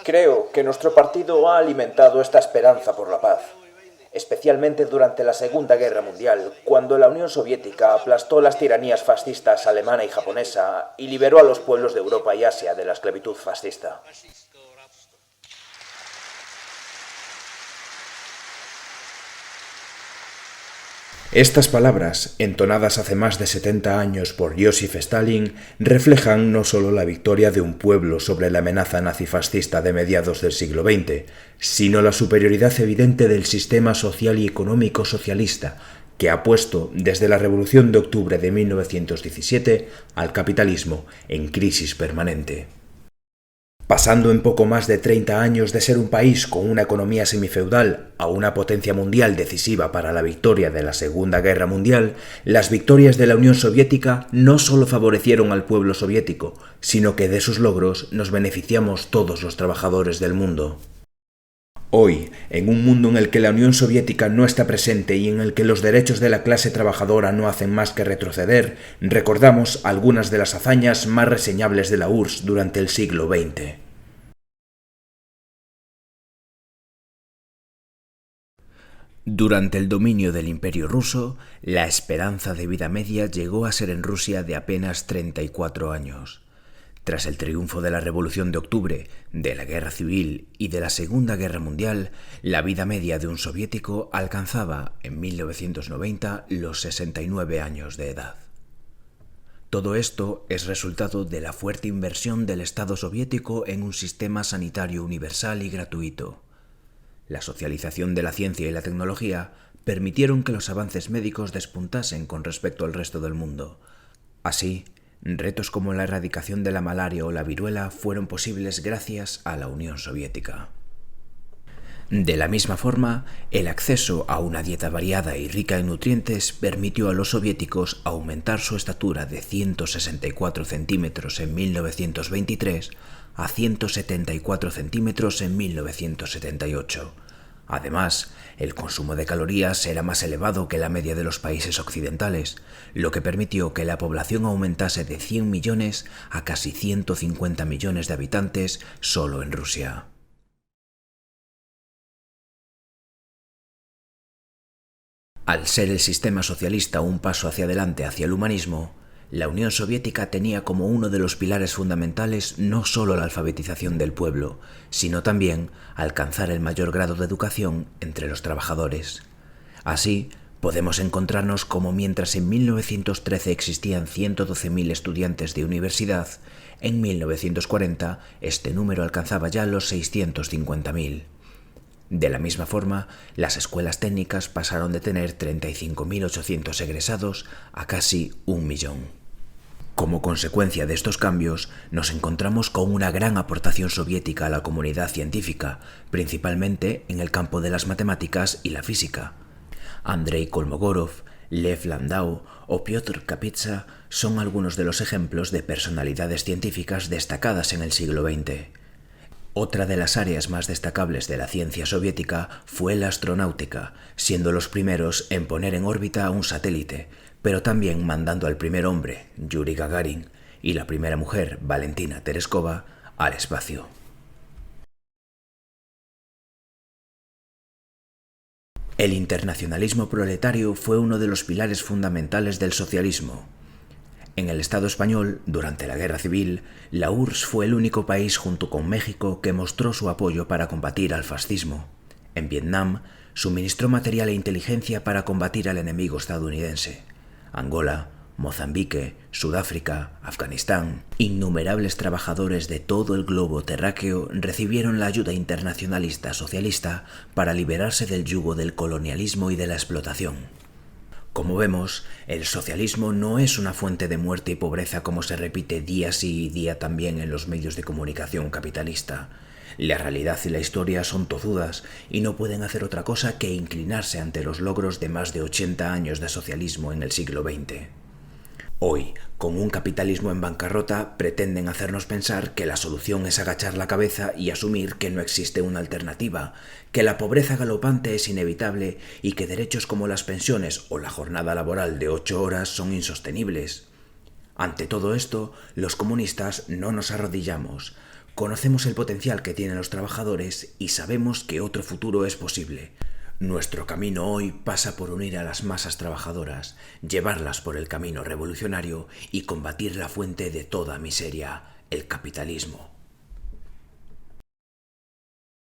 Creo que nuestro partido ha alimentado esta esperanza por la paz, especialmente durante la Segunda Guerra Mundial, cuando la Unión Soviética aplastó las tiranías fascistas alemana y japonesa y liberó a los pueblos de Europa y Asia de la esclavitud fascista. Estas palabras, entonadas hace más de 70 años por Joseph Stalin, reflejan no solo la victoria de un pueblo sobre la amenaza nazifascista de mediados del siglo XX, sino la superioridad evidente del sistema social y económico socialista, que ha puesto desde la Revolución de Octubre de 1917 al capitalismo en crisis permanente. Pasando en poco más de 30 años de ser un país con una economía semifeudal a una potencia mundial decisiva para la victoria de la Segunda Guerra Mundial, las victorias de la Unión Soviética no solo favorecieron al pueblo soviético, sino que de sus logros nos beneficiamos todos los trabajadores del mundo. Hoy, en un mundo en el que la Unión Soviética no está presente y en el que los derechos de la clase trabajadora no hacen más que retroceder, recordamos algunas de las hazañas más reseñables de la URSS durante el siglo XX. Durante el dominio del Imperio ruso, la esperanza de vida media llegó a ser en Rusia de apenas 34 años. Tras el triunfo de la Revolución de Octubre, de la Guerra Civil y de la Segunda Guerra Mundial, la vida media de un soviético alcanzaba, en 1990, los 69 años de edad. Todo esto es resultado de la fuerte inversión del Estado soviético en un sistema sanitario universal y gratuito. La socialización de la ciencia y la tecnología permitieron que los avances médicos despuntasen con respecto al resto del mundo. Así, retos como la erradicación de la malaria o la viruela fueron posibles gracias a la Unión Soviética. De la misma forma, el acceso a una dieta variada y rica en nutrientes permitió a los soviéticos aumentar su estatura de 164 centímetros en 1923 a 174 centímetros en 1978. Además, el consumo de calorías era más elevado que la media de los países occidentales, lo que permitió que la población aumentase de 100 millones a casi 150 millones de habitantes solo en Rusia. Al ser el sistema socialista un paso hacia adelante hacia el humanismo, la Unión Soviética tenía como uno de los pilares fundamentales no solo la alfabetización del pueblo, sino también alcanzar el mayor grado de educación entre los trabajadores. Así, podemos encontrarnos como mientras en 1913 existían 112.000 estudiantes de universidad, en 1940 este número alcanzaba ya los 650.000. De la misma forma, las escuelas técnicas pasaron de tener 35.800 egresados a casi 1 millón. Como consecuencia de estos cambios, nos encontramos con una gran aportación soviética a la comunidad científica, principalmente en el campo de las matemáticas y la física. Andrei Kolmogorov, Lev Landau o Piotr Kapitsa son algunos de los ejemplos de personalidades científicas destacadas en el siglo XX. Otra de las áreas más destacables de la ciencia soviética fue la astronáutica, siendo los primeros en poner en órbita un satélite, pero también mandando al primer hombre, Yuri Gagarin, y la primera mujer, Valentina Tereskova, al espacio. El internacionalismo proletario fue uno de los pilares fundamentales del socialismo. En el Estado español, durante la Guerra Civil, la URSS fue el único país junto con México que mostró su apoyo para combatir al fascismo. En Vietnam, suministró material e inteligencia para combatir al enemigo estadounidense. Angola, Mozambique, Sudáfrica, Afganistán, innumerables trabajadores de todo el globo terráqueo recibieron la ayuda internacionalista socialista para liberarse del yugo del colonialismo y de la explotación. Como vemos, el socialismo no es una fuente de muerte y pobreza como se repite día sí y día también en los medios de comunicación capitalista. La realidad y la historia son tozudas y no pueden hacer otra cosa que inclinarse ante los logros de más de 80 años de socialismo en el siglo XX. Hoy, con un capitalismo en bancarrota, pretenden hacernos pensar que la solución es agachar la cabeza y asumir que no existe una alternativa, que la pobreza galopante es inevitable y que derechos como las pensiones o la jornada laboral de 8 horas son insostenibles. Ante todo esto, los comunistas no nos arrodillamos. Conocemos el potencial que tienen los trabajadores y sabemos que otro futuro es posible. Nuestro camino hoy pasa por unir a las masas trabajadoras, llevarlas por el camino revolucionario y combatir la fuente de toda miseria, el capitalismo.